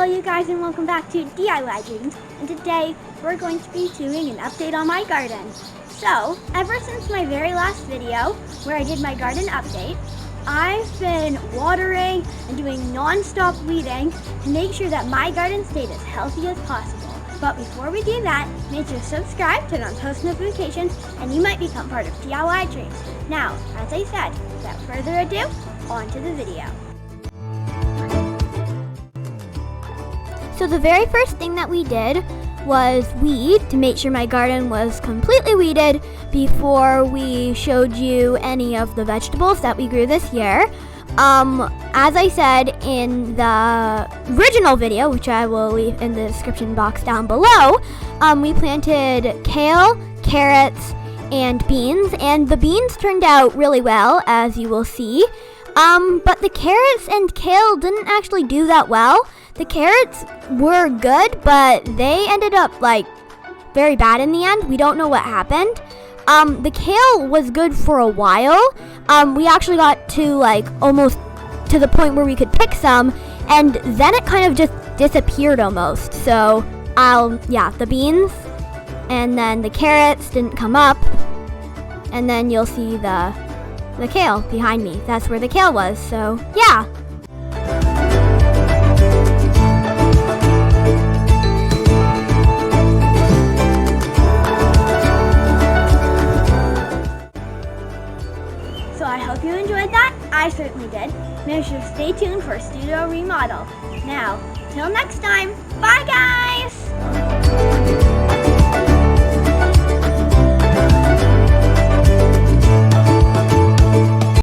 Hello you guys and welcome back to DIY Dreams, and today we're going to be doing an update on my garden. So, ever since my very last video where I did my garden update, I've been watering and doing non-stop weeding to make sure that my garden stayed as healthy as possible. But before we do that, make sure to subscribe, turn on post notifications, and you might become part of DIY Dreams. Now, as I said, without further ado, on to the video. So the very first thing that we did was weed to make sure my garden was completely weeded before we showed you any of the vegetables that we grew this year. As I said in the original video, which I will leave in the description box down below, we planted kale, carrots, and beans, and the beans turned out really well, as you will see. But the carrots and kale didn't actually do that well. The carrots were good, but they ended up very bad in the end. We don't know what happened. The kale was good for a while. We actually got to almost to the point where we could pick some, and then it kind of just disappeared almost. So, the beans and then the carrots didn't come up, and then you'll see the kale behind me. That's where the kale was. So, yeah. So I hope you enjoyed that. I certainly did. Make sure to stay tuned for a studio remodel. Now, till next time, bye guys!